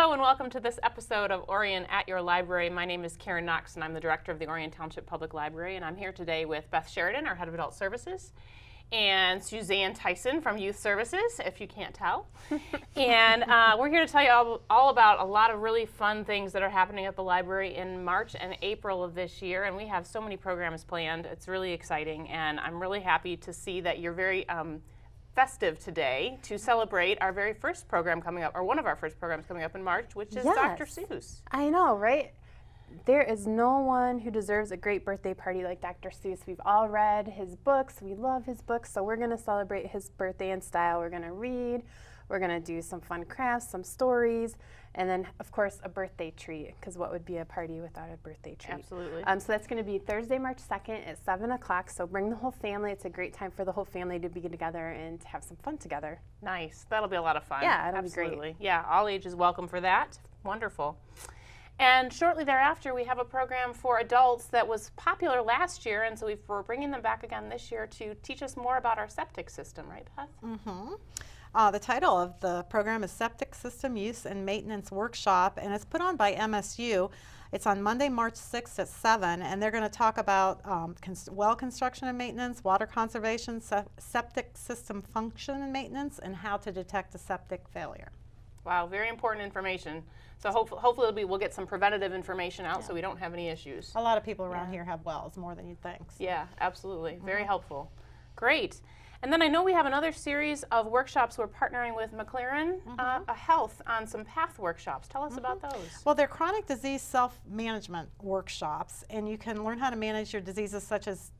Hello and welcome to this episode of Orion at Your Library. My name is Karen Knox and I'm the director of the Orion Township Public Library, and I'm here today with Beth Sheridan, our head of adult services, and Suzanne Tyson from Youth Services, if you can't tell. And we're here to tell you all about a lot of really fun things that are happening at the library in March and April of this year, and we have so many programs planned. It's really exciting, and I'm really happy to see that you're very festive today to celebrate our very first program coming up, or one of our first programs coming up in March, which is Dr. Seuss. I know, right? There is no one who deserves a great birthday party like Dr. Seuss. We've all read his books. We love his books, so we're going to celebrate his birthday in style. We're going to read. We're going to do some fun crafts, some stories, and then, of course, a birthday treat, because what would be a party without a birthday treat? Absolutely. So that's going to be Thursday, March 2nd at 7 o'clock, so bring the whole family. It's a great time for the whole family to be together and to have some fun together. Nice. That'll be a lot of fun. Yeah, it'll Absolutely. be great. Yeah, all ages welcome for that. Wonderful. And shortly thereafter, we have a program for adults that was popular last year, and so we're bringing them back again this year to teach us more about our septic system, right, Beth? Mm-hmm. The title of the program is Septic System Use and Maintenance Workshop, and it's put on by MSU. It's on Monday, March 6th at 7, and they're going to talk about well construction and maintenance, water conservation, septic system function and maintenance, and how to detect a septic failure. Wow, very important information. So hopefully we'll get some preventative information out so we don't have any issues. A lot of people around here have wells, more than you'd think. So. Yeah, absolutely. Very helpful. Great. And then I know we have another series of workshops. We're partnering with McLaren Health on some PATH workshops. Tell us about those. Well, they're chronic disease self-management workshops, and you can learn how to manage your diseases such as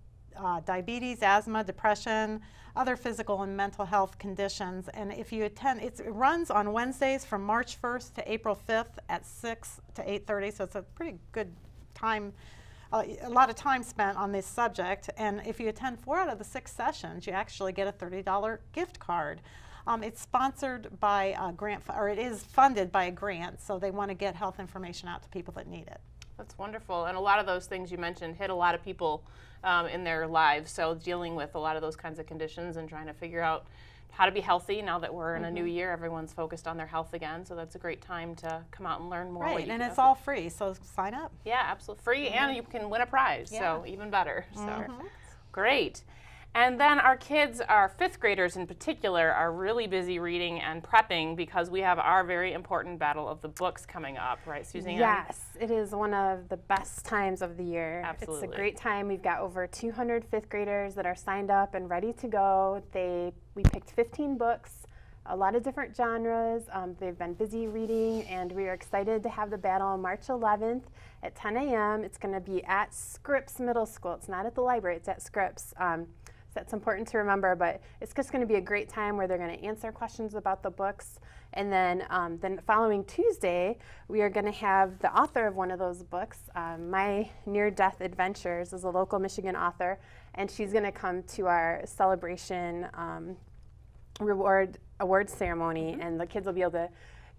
diabetes, asthma, depression, other physical and mental health conditions. And if you attend, it runs on Wednesdays from March 1st to April 5th at 6 to 8:30, so it's a pretty good time. A lot of time spent on this subject, and if you attend 4 out of the 6 sessions, you actually get a $30 gift card. It's sponsored by a grant, or it is funded by a grant, so they want to get health information out to people that need it. That's wonderful, and a lot of those things you mentioned hit a lot of people in their lives, so dealing with a lot of those kinds of conditions and trying to figure out how to be healthy now that we're in a new year. Everyone's focused on their health again, so that's a great time to come out and learn more. Right, and it's all free, so sign up. Yeah, absolutely. Free, and you can win a prize, so even better. So great. And then our kids, our 5th graders in particular, are really busy reading and prepping because we have our very important Battle of the Books coming up, right, Suzanne? Yes, it is one of the best times of the year. Absolutely. It's a great time. We've got over 200 5th graders that are signed up and ready to go. We picked 15 books, a lot of different genres. They've been busy reading, and we are excited to have the battle on March 11th at 10 a.m. It's going to be at Scripps Middle School. It's not at the library, it's at Scripps. That's important to remember, but it's just going to be a great time where they're going to answer questions about the books. And then the following Tuesday, we are going to have the author of one of those books, My Near-Death Adventures, is a local Michigan author, and she's going to come to our celebration award ceremony, and the kids will be able to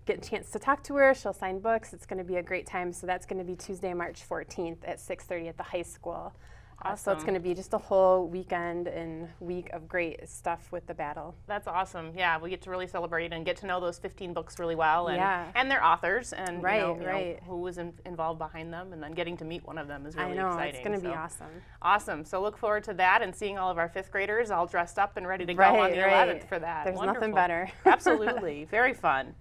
get a chance to talk to her. She'll sign books. It's going to be a great time. So that's going to be Tuesday, March 14th at 6:30 at the high school. Awesome. So it's going to be just a whole weekend and week of great stuff with the battle. That's awesome. Yeah, we get to really celebrate and get to know those 15 books really well, and their authors, and you know, who was involved behind them, and then getting to meet one of them is really exciting. I know, it's going to be awesome. Awesome. So look forward to that and seeing all of our 5th graders all dressed up and ready to go on the 11th for that. There's Wonderful. nothing better. Absolutely. Very fun.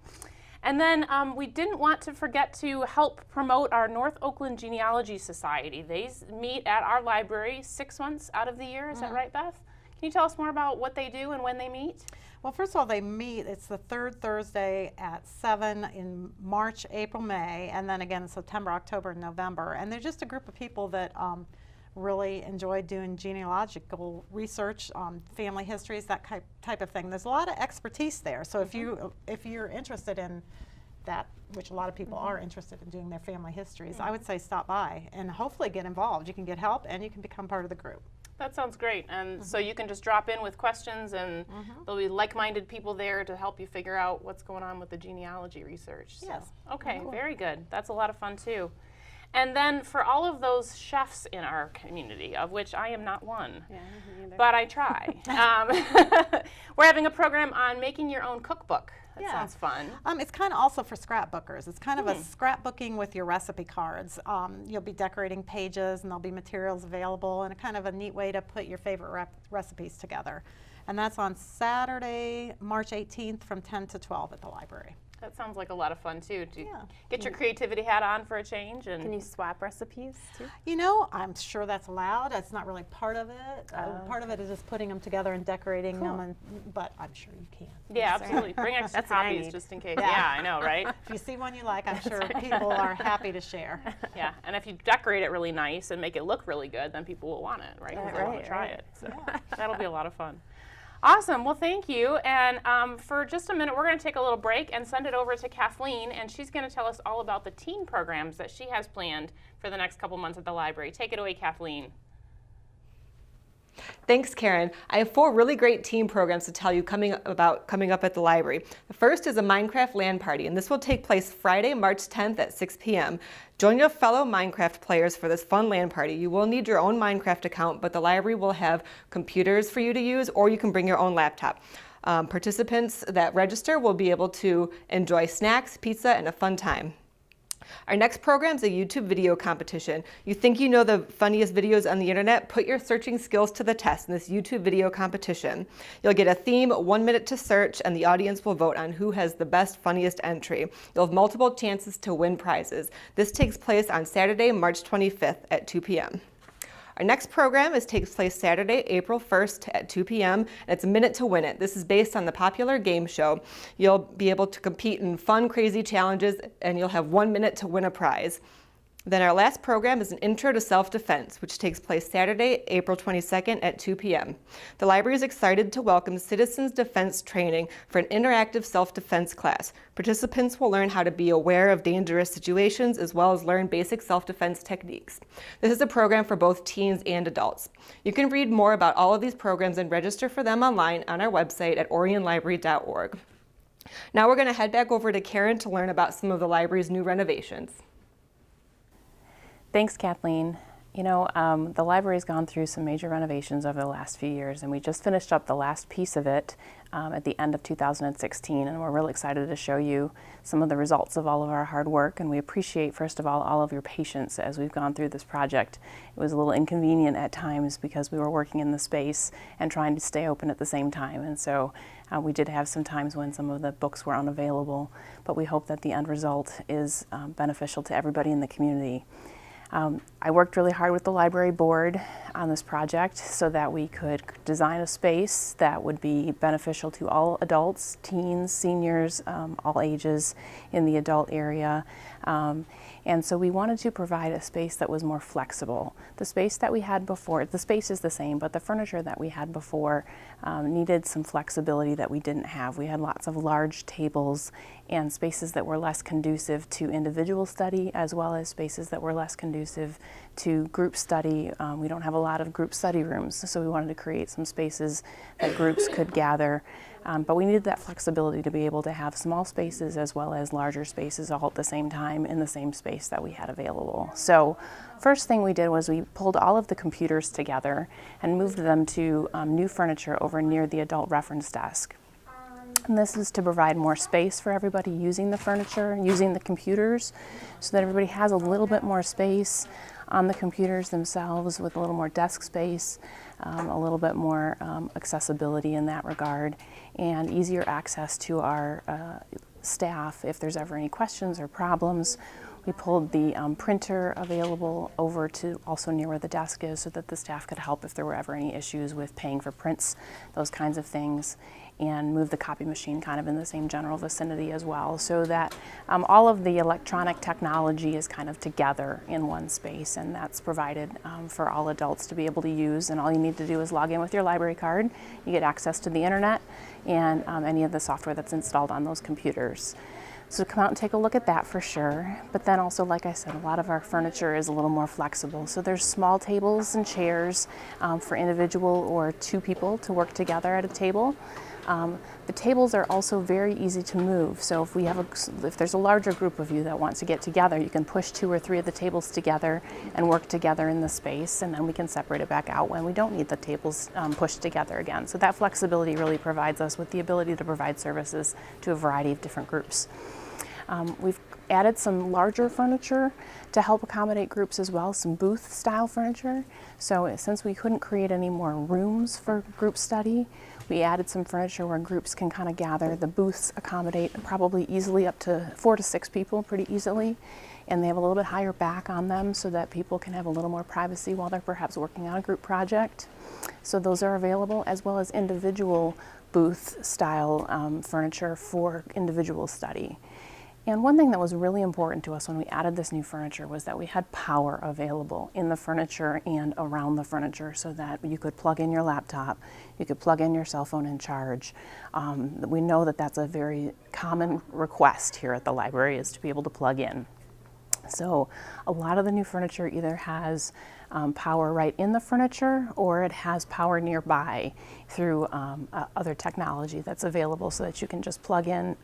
And then we didn't want to forget to help promote our North Oakland Genealogy Society. They meet at our library 6 months out of the year. Is that right, Beth? Can you tell us more about what they do and when they meet? Well, first of all, they meet. It's the 3rd Thursday at 7 in March, April, May, and then again in September, October, and November. And they're just a group of people that really enjoy doing genealogical research, family histories, that type of thing. There's a lot of expertise there. So if you're interested in that, which a lot of people are interested in doing their family histories, I would say stop by and hopefully get involved. You can get help and you can become part of the group. That sounds great. And so you can just drop in with questions, and there'll be like-minded people there to help you figure out what's going on with the genealogy research. Yes. So, okay, very good. That's a lot of fun too. And then for all of those chefs in our community, of which I am not one, Yeah, me neither. but I try, we're having a program on making your own cookbook. That Yeah. sounds fun. It's kind of also for scrapbookers. It's kind of a scrapbooking with your recipe cards. You'll be decorating pages and there'll be materials available and a kind of a neat way to put your favorite recipes together. And that's on Saturday, March 18th from 10 to 12 at the library. That sounds like a lot of fun too. To Yeah. get your creativity hat on for a change. And Can you swap recipes too? You know, I'm sure that's allowed. That's not really part of it. Part of it is just putting them together and decorating them, but I'm sure you can. yeah, absolutely. Bring extra That's what I copies need. just in case. Yeah, I know, right? If you see one you like, I'm sure people are happy to share. Yeah, and if you decorate it really nice and make it look really good, then people will want it, right? 'Cause they want Right, to try right. it. So that'll be a lot of fun. Awesome. Well, thank you. And for just a minute, we're going to take a little break and send it over to Kathleen, and she's going to tell us all about the teen programs that she has planned for the next couple months at the library. Take it away, Kathleen. Thanks, Karen. I have 4 really great teen programs to tell you coming up at the library. The first is a Minecraft LAN Party, and this will take place Friday, March 10th at 6 p.m. Join your fellow Minecraft players for this fun LAN party. You will need your own Minecraft account, but the library will have computers for you to use, or you can bring your own laptop. Participants that register will be able to enjoy snacks, pizza, and a fun time. Our next program is a YouTube video competition. You think you know the funniest videos on the internet? Put your searching skills to the test in this YouTube video competition. You'll get a theme, 1 minute to search, and the audience will vote on who has the best, funniest entry. You'll have multiple chances to win prizes. This takes place on Saturday, March 25th at 2 p.m. Our next program takes place Saturday, April 1st at 2 p.m. and it's a minute to win it. This is based on the popular game show. You'll be able to compete in fun, crazy challenges, and you'll have 1 minute to win a prize. Then our last program is an Intro to Self-Defense, which takes place Saturday, April 22nd at 2 p.m. The library is excited to welcome Citizens Defense Training for an interactive self-defense class. Participants will learn how to be aware of dangerous situations as well as learn basic self-defense techniques. This is a program for both teens and adults. You can read more about all of these programs and register for them online on our website at orionlibrary.org. Now we're going to head back over to Karen to learn about some of the library's new renovations. Thanks, Kathleen. You know, the library's gone through some major renovations over the last few years, and we just finished up the last piece of it at the end of 2016, and we're really excited to show you some of the results of all of our hard work, and we appreciate, first of all of your patience as we've gone through this project. It was a little inconvenient at times because we were working in the space and trying to stay open at the same time, and so we did have some times when some of the books were unavailable, but we hope that the end result is beneficial to everybody in the community. I worked really hard with the library board on this project so that we could design a space that would be beneficial to all adults, teens, seniors, all ages in the adult area. And so we wanted to provide a space that was more flexible. The space that we had before, the space is the same, but the furniture that we had before needed some flexibility that we didn't have. We had lots of large tables and spaces that were less conducive to individual study, as well as spaces that were less conducive to group study. We don't have a lot of group study rooms, so we wanted to create some spaces that groups could gather. But we needed that flexibility to be able to have small spaces as well as larger spaces all at the same time in the same space that we had available. So first thing we did was we pulled all of the computers together and moved them to new furniture over near the adult reference desk. And this is to provide more space for everybody using the furniture, using the computers, so that everybody has a little bit more space on the computers themselves with a little more desk space, a little bit more accessibility in that regard, and easier access to our staff if there's ever any questions or problems. We pulled the printer available over to also near where the desk is so that the staff could help if there were ever any issues with paying for prints, those kinds of things, and move the copy machine kind of in the same general vicinity as well, so that all of the electronic technology is kind of together in one space, and that's provided for all adults to be able to use. And all you need to do is log in with your library card. You get access to the internet and any of the software that's installed on those computers. So come out and take a look at that for sure. But then also, like I said, a lot of our furniture is a little more flexible. So there's small tables and chairs for individual or two people to work together at a table. The tables are also very easy to move. So if there's a larger group of you that wants to get together, you can push 2 or 3 of the tables together and work together in the space, and then we can separate it back out when we don't need the tables pushed together again. So that flexibility really provides us with the ability to provide services to a variety of different groups. We've added some larger furniture to help accommodate groups as well, some booth style furniture. So since we couldn't create any more rooms for group study, we added some furniture where groups can kind of gather. The booths accommodate probably easily up to 4 to 6 people pretty easily, and they have a little bit higher back on them so that people can have a little more privacy while they're perhaps working on a group project. So those are available, as well as individual booth style furniture for individual study. And one thing that was really important to us when we added this new furniture was that we had power available in the furniture and around the furniture so that you could plug in your laptop, you could plug in your cell phone and charge. We know that that's a very common request here at the library, is to be able to plug in. So a lot of the new furniture either has power right in the furniture, or it has power nearby through other technology that's available so that you can just plug in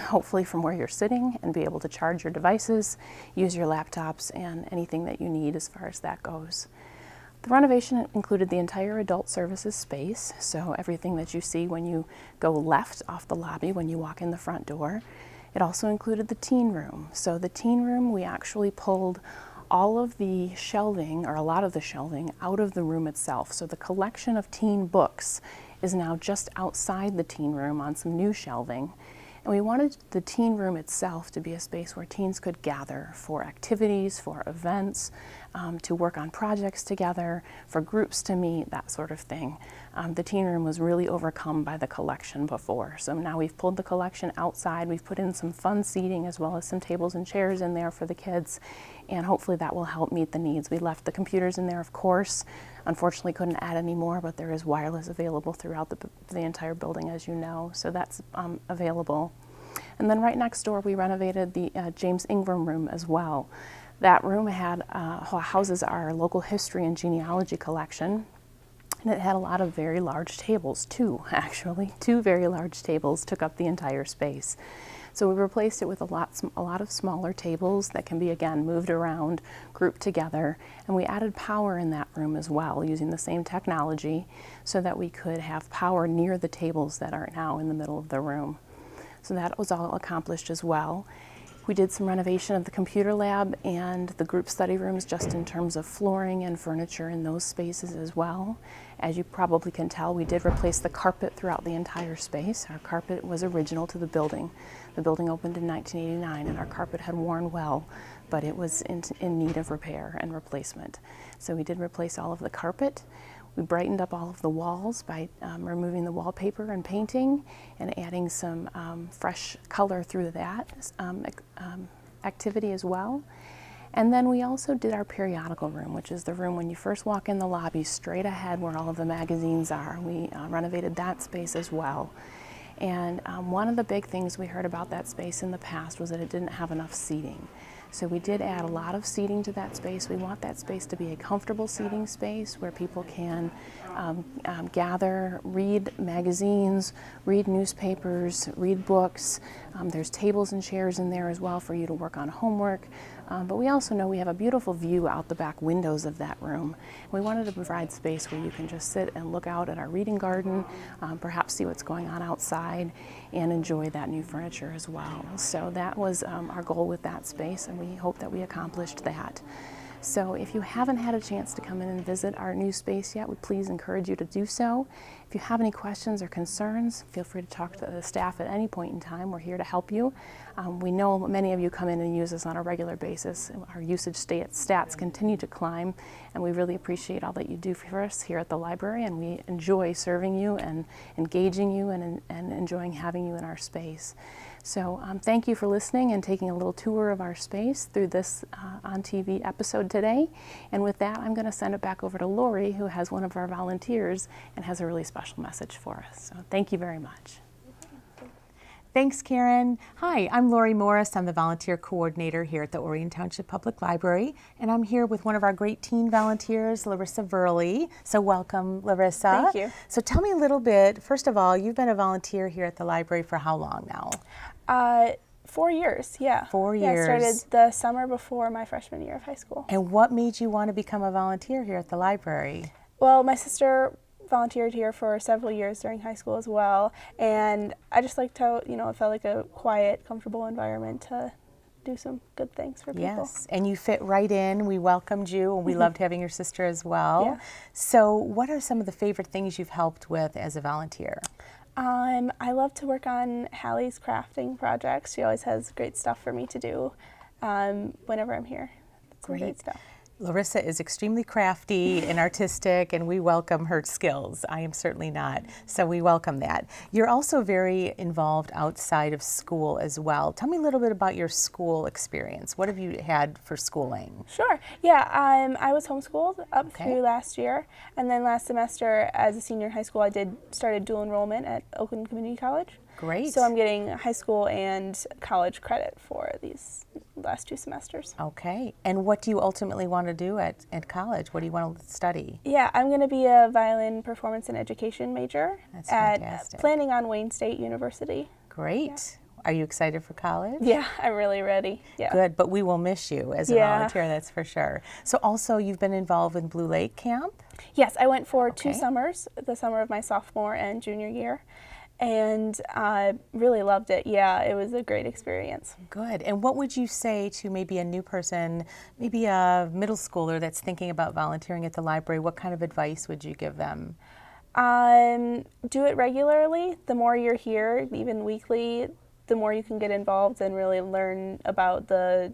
hopefully from where you're sitting and be able to charge your devices, use your laptops, and anything that you need as far as that goes. The renovation included the entire adult services space, so everything that you see when you go left off the lobby when you walk in the front door. It also included the teen room. So the teen room, we actually pulled all of the shelving, or a lot of the shelving, out of the room itself. So the collection of teen books is now just outside the teen room on some new shelving. And we wanted the teen room itself to be a space where teens could gather for activities, for events, to work on projects together, for groups to meet, that sort of thing. The teen room was really overcome by the collection before. So now we've pulled the collection outside. We've put in some fun seating as well as some tables and chairs in there for the kids. And hopefully that will help meet the needs. We left the computers in there, of course. Unfortunately, couldn't add any more, but there is wireless available throughout the entire building, as you know. So that's available. And then right next door, we renovated the James Ingram room as well. That room had houses our local history and genealogy collection. And it had a lot of very large tables, actually. 2 very large tables took up the entire space. So we replaced it with a lot of smaller tables that can be, again, moved around, grouped together. And we added power in that room as well, using the same technology so that we could have power near the tables that are now in the middle of the room. So that was all accomplished as well. We did some renovation of the computer lab and the group study rooms, just in terms of flooring and furniture in those spaces as well. As you probably can tell, we did replace the carpet throughout the entire space. Our carpet was original to the building. The building opened in 1989, and our carpet had worn well, but it was in need of repair and replacement. So we did replace all of the carpet. We brightened up all of the walls by removing the wallpaper and painting and adding some fresh color through that activity as well. And then we also did our periodical room, which is the room when you first walk in the lobby, straight ahead where all of the magazines are. We renovated that space as well. And one of the big things we heard about that space in the past was that it didn't have enough seating. So we did add a lot of seating to that space. We want that space to be a comfortable seating space where people can gather, read magazines, read newspapers, read books. There's tables and chairs in there as well for you to work on homework. But we also know we have a beautiful view out the back windows of that room. We wanted to provide space where you can just sit and look out at our reading garden, perhaps see what's going on outside, and enjoy that new furniture as well. So that was our goal with that space, and we hope that we accomplished that. So if you haven't had a chance to come in and visit our new space yet, we please encourage you to do so. If you have any questions or concerns, feel free to talk to the staff at any point in time. We're here to help you. We know many of you come in and use us on a regular basis. Our usage stats continue to climb, and we really appreciate all that you do for us here at the library, and we enjoy serving you and engaging you and enjoying having you in our space. So thank you for listening and taking a little tour of our space through this on TV episode today. And with that, I'm going to send it back over to Lori, who has one of our volunteers and has a really special message for us. So thank you very much. Thanks, Karen. Hi, I'm Lori Morris. I'm the volunteer coordinator here at the Orion Township Public Library, and I'm here with one of our great teen volunteers, Larissa Verley. So welcome, Larissa. Thank you. So tell me a little bit, first of all, you've been a volunteer here at the library for how long now? 4 years, yeah. 4 Yeah, I years. started the summer before my freshman year of high school. And what made you want to become a volunteer here at the library? Well, my sister volunteered here for several years during high school as well, and I just liked how, it felt like a quiet, comfortable environment to do some good things for people. Yes, and you fit right in. We welcomed you, and we loved having your sister as well. Yeah. So what are some of the favorite things you've helped with as a volunteer? I love to work on Hallie's crafting projects. She always has great stuff for me to do whenever I'm here. It's some great stuff. Larissa is extremely crafty and artistic, and we welcome her skills. I am certainly not, so we welcome that. You're also very involved outside of school as well. Tell me a little bit about your school experience. What have you had for schooling? Sure. Yeah, I was homeschooled up through last year, and then last semester as a senior in high school, I started dual enrollment at Oakland Community College. Great. So I'm getting high school and college credit for these last 2 semesters. Okay. And what do you ultimately want to do at college? What do you want to study? Yeah, I'm going to be a violin performance and education major. That's at fantastic. planning on Wayne State University. Great. Yeah. Are you excited for college? Yeah, I'm really ready. Yeah. Good, but we will miss you as a volunteer, that's for sure. So also you've been involved in Blue Lake Camp? Yes, I went for 2 summers, the summer of my sophomore and junior year. And I really loved it. Yeah, it was a great experience. Good. And what would you say to maybe a new person, maybe a middle schooler that's thinking about volunteering at the library? What kind of advice would you give them? Do it regularly. The more you're here, even weekly, the more you can get involved and really learn about the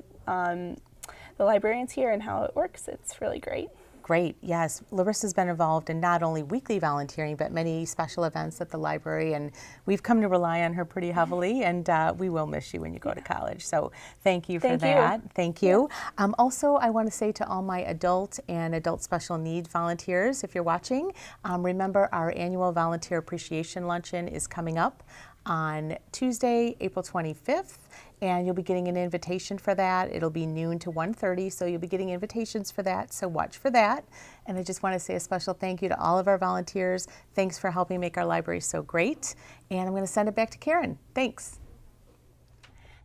librarians here and how it works. It's really great. Great, yes. Larissa's been involved in not only weekly volunteering, but many special events at the library, and we've come to rely on her pretty heavily, and we will miss you when you go to college. So thank you for that. Thank you. Also, I want to say to all my adult and adult special needs volunteers, if you're watching, remember our annual Volunteer Appreciation Luncheon is coming up on Tuesday, April 25th, and you'll be getting an invitation for that. It'll be noon to 1:30, so you'll be getting invitations for that, so watch for that. And I just want to say a special thank you to all of our volunteers. Thanks for helping make our library so great. And I'm going to send it back to Karen. Thanks.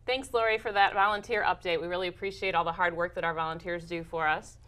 Thanks, Lori, for that volunteer update. We really appreciate all the hard work that our volunteers do for us.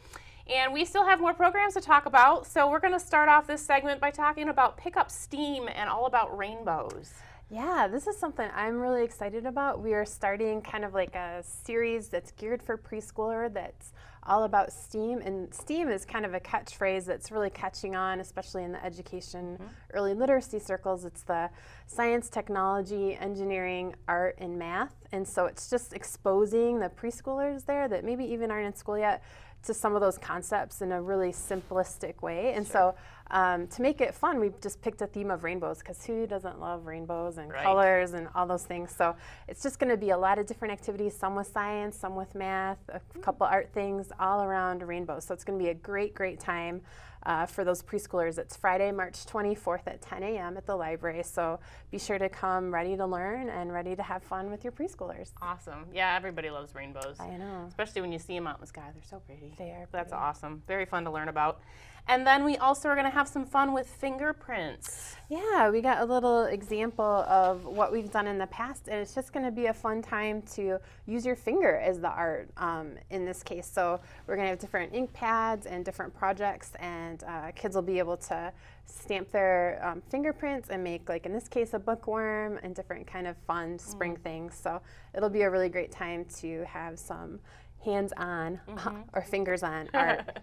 And we still have more programs to talk about, so we're going to start off this segment by talking about Pick Up STEAM and all about rainbows. Yeah, this is something I'm really excited about. We are starting kind of like a series that's geared for preschooler that's all about STEAM, and STEAM is kind of a catchphrase that's really catching on, especially in the education early literacy circles. It's the science, technology, engineering, art, and math, and so it's just exposing the preschoolers there that maybe even aren't in school yet to some of those concepts in a really simplistic way. And so to make it fun, we just picked a theme of rainbows, because who doesn't love rainbows and colors and all those things? So it's just going to be a lot of different activities, some with science, some with math, a couple art things all around rainbows. So it's going to be a great, great time for those preschoolers. It's Friday, March 24th at 10 a.m. at the library. So be sure to come ready to learn and ready to have fun with your preschoolers. Awesome. Yeah, everybody loves rainbows. I know. Especially when you see them out in the sky. They're so pretty. They are That's pretty. awesome. Very fun to learn about. And then we also are going to have some fun with fingerprints. Yeah, we got a little example of what we've done in the past, and it's just going to be a fun time to use your finger as the art in this case. So we're going to have different ink pads and different projects, and kids will be able to stamp their fingerprints and make, like in this case, a bookworm and different kind of fun spring things. So it'll be a really great time to have some hands-on or fingers-on art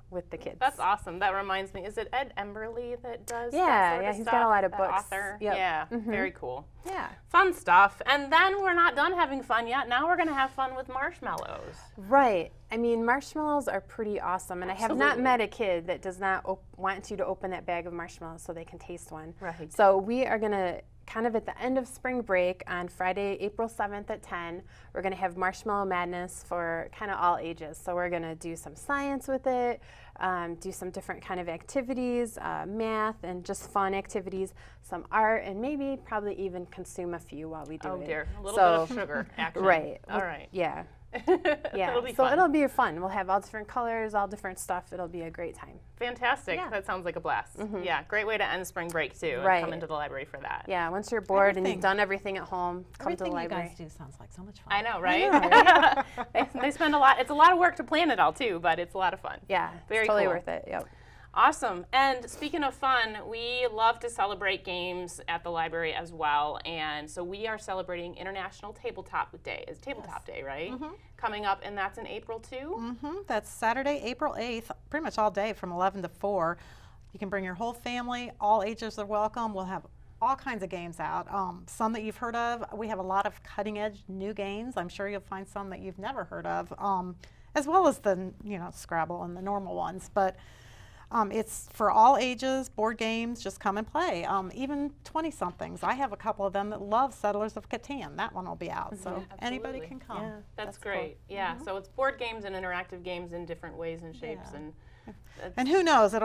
with the kids. That's awesome. That reminds me, is it Ed Emberley that does Yeah, that sort yeah, of he's stuff? got a lot of That books. Author? Yep. Yeah, very cool. Yeah. Fun stuff. And then we're not done having fun yet. Now we're going to have fun with marshmallows. Right. I mean, marshmallows are pretty awesome, and I have not Absolutely. met a kid that does not want you to open that bag of marshmallows so they can taste one. Right. So we are going to kind of at the end of spring break on Friday, April 7th at 10, we're going to have Marshmallow Madness for kind of all ages. So we're going to do some science with it, do some different kind of activities, math and just fun activities, some art, and maybe probably even consume a few while we do it. Oh dear, a little bit of sugar action. Right. All right. Yeah. Yeah. It'll be so fun. it'll be fun. We'll have all different colors, all different stuff. It'll be a great time. Fantastic. Yeah. That sounds like a blast. Yeah, great way to end spring break too. And Right. come into the library for that. Yeah, once you're bored and Everything. you've done everything at home, come to the Everything you library. guys do sounds like so much fun. I know, right? They spend a lot. It's a lot of work to plan it all too, but it's a lot of fun. Yeah, Very it's totally cool. worth it. Yep. Awesome. And speaking of fun, we love to celebrate games at the library as well. And so we are celebrating International Tabletop Day. It's Tabletop Day, right? Coming up, and that's in April too. That's Saturday, April 8th, pretty much all day from 11 to 4. You can bring your whole family. All ages are welcome. We'll have all kinds of games out. Some that you've heard of. We have a lot of cutting-edge new games. I'm sure you'll find some that you've never heard of, as well as the Scrabble and the normal ones. But it's for all ages, board games, just come and play. Even 20-somethings. I have a couple of them that love Settlers of Catan. That one will be out, so anybody Absolutely. can come. Yeah. That's cool. great. Yeah. So it's board games and interactive games in different ways and shapes. Yeah. And that's, And who knows,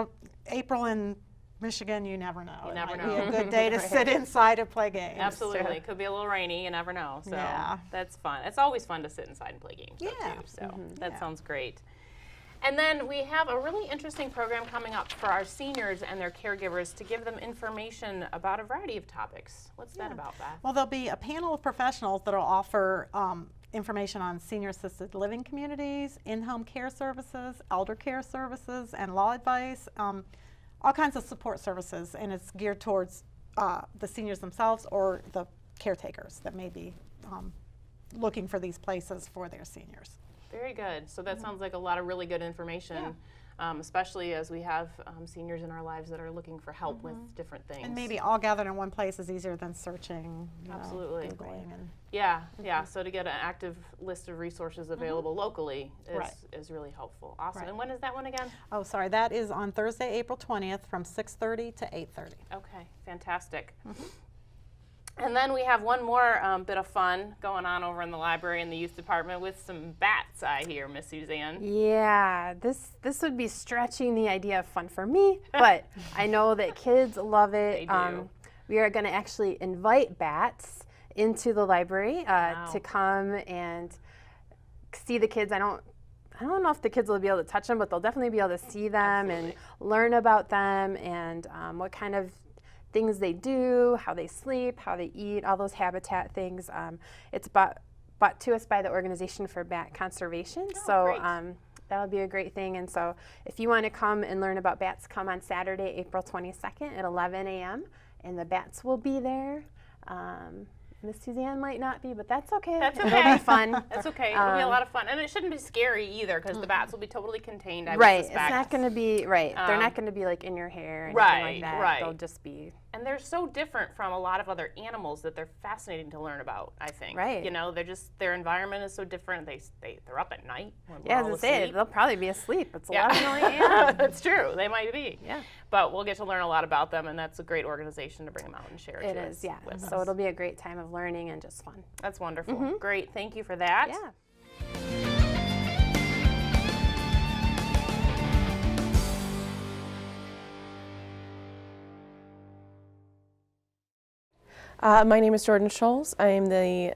April in Michigan, you never know. You It never might know. be a good day to sit inside and play games. absolutely. Could be a little rainy. You never know. So Yeah. that's fun. It's always fun to sit inside and play games though, Yeah. too. So that Yeah. sounds great. And then we have a really interesting program coming up for our seniors and their caregivers to give them information about a variety of topics. What's that about, Beth? Well, there'll be a panel of professionals that will offer information on senior-assisted living communities, in-home care services, elder care services, and law advice, all kinds of support services, and it's geared towards the seniors themselves or the caretakers that may be looking for these places for their seniors. Very good. So that sounds like a lot of really good information, especially as we have seniors in our lives that are looking for help with different things. And maybe all gathered in one place is easier than searching, Absolutely. Googling. And Yeah, yeah. So to get an active list of resources available locally Right. is really helpful. Awesome. Right. And when is that one again? oh, sorry, that is on Thursday, April 20th from 6:30 to 8:30. Okay, fantastic. And then we have one more bit of fun going on over in the library and the youth department with some bats, I hear, Miss Suzanne. Yeah, this would be stretching the idea of fun for me, but I know that kids love it. They do. We are going to actually invite bats into the library Wow. to come and see the kids. I don't know if the kids will be able to touch them, but they'll definitely be able to see them and learn about them and what kind of things they do, how they sleep, how they eat, all those habitat things. It's brought to us by the Organization for Bat Conservation. So great. that'll be a great thing. And so if you want to come and learn about bats, come on Saturday, April 22nd at 11 a.m. and the bats will be there. Miss Suzanne might not be, but that's okay. That's It'll okay. be fun. That's okay. It'll be a lot of fun. And it shouldn't be scary either because the bats will be totally contained, I would Right. It's suspect. not going to be, right. They're not going to be like in your hair or anything Right, like that. right. They'll just be. And they're so different from a lot of other animals that they're fascinating to learn about, I think. Right. You know, their environment is so different. They're up at night when Yeah, we're all as I say, asleep. they'll probably be asleep. It's Yeah. 11 a.m. That's true. They might be. Yeah. But we'll get to learn a lot about them, and that's a great organization to bring them out and share It to is, us yeah. with So us. it'll be a great time of learning and just fun. That's wonderful. Great. Thank you for that. Yeah. My name is Jordan Scholes. I am the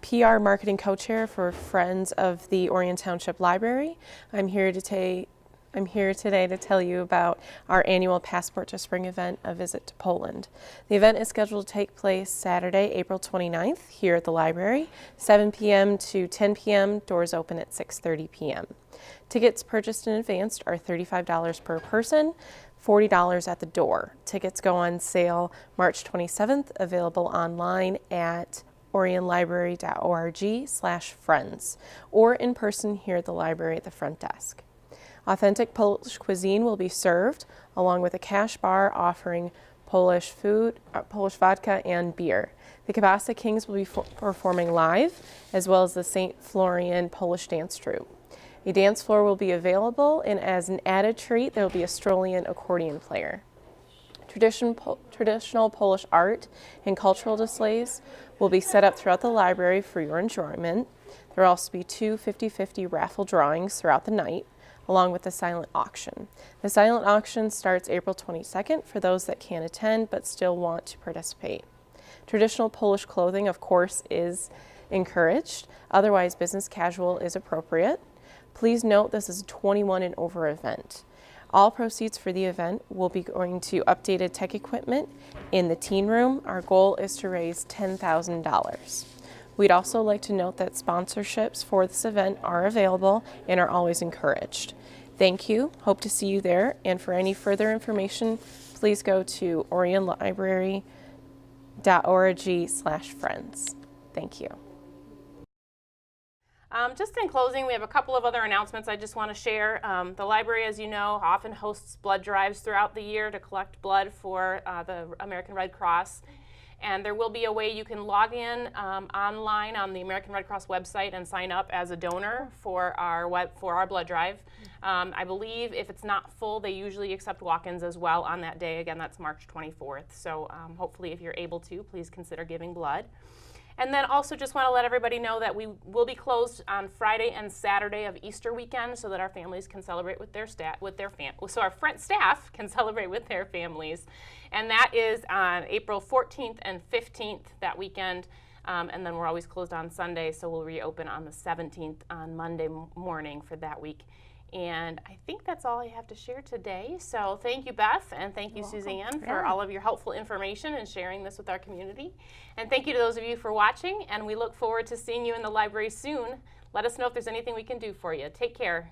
PR marketing co-chair for Friends of the Orion Township Library. I'm here today to tell you about our annual Passport to Spring event, A Visit to Poland. The event is scheduled to take place Saturday, April 29th here at the library, 7 p.m. to 10 p.m. Doors open at 6:30 p.m. Tickets purchased in advance are $35 per person, $40 at the door. Tickets go on sale March 27th, available online at orionlibrary.org/friends or in person here at the library at the front desk. Authentic Polish cuisine will be served, along with a cash bar offering Polish food, Polish vodka, and beer. The Kielbasa Kings will be performing live, as well as the St. Florian Polish Dance Troupe. A dance floor will be available, and as an added treat, there will be a Strolian accordion player. Traditional Polish art and cultural displays will be set up throughout the library for your enjoyment. There will also be 2 50-50 raffle drawings throughout the night, along with the silent auction. The silent auction starts April 22nd for those that can't attend but still want to participate. Traditional Polish clothing, of course, is encouraged. Otherwise, business casual is appropriate. Please note this is a 21 and over event. All proceeds for the event will be going to updated tech equipment in the teen room. Our goal is to raise $10,000. We'd also like to note that sponsorships for this event are available and are always encouraged. Thank you. Hope to see you there. And for any further information, please go to orionlibrary.org/friends. Thank you. Just in closing, we have a couple of other announcements I just want to share. The library, as you know, often hosts blood drives throughout the year to collect blood for the American Red Cross. And there will be a way you can log in online on the American Red Cross website and sign up as a donor for our blood drive. I believe if it's not full, they usually accept walk-ins as well on that day. Again, that's March 24th. So hopefully if you're able to, please consider giving blood. And then also just want to let everybody know that we will be closed on Friday and Saturday of Easter weekend so that our families can celebrate with their staff, so our staff can celebrate with their families. And that is on April 14th and 15th that weekend. And then we're always closed on Sunday, so we'll reopen on the 17th on Monday morning for that week. And I think that's all I have to share today. So thank you, Beth, and thank you, Suzanne, for all of your helpful information and sharing this with our community. And thank you to those of you for watching, and we look forward to seeing you in the library soon. Let us know if there's anything we can do for you. Take care.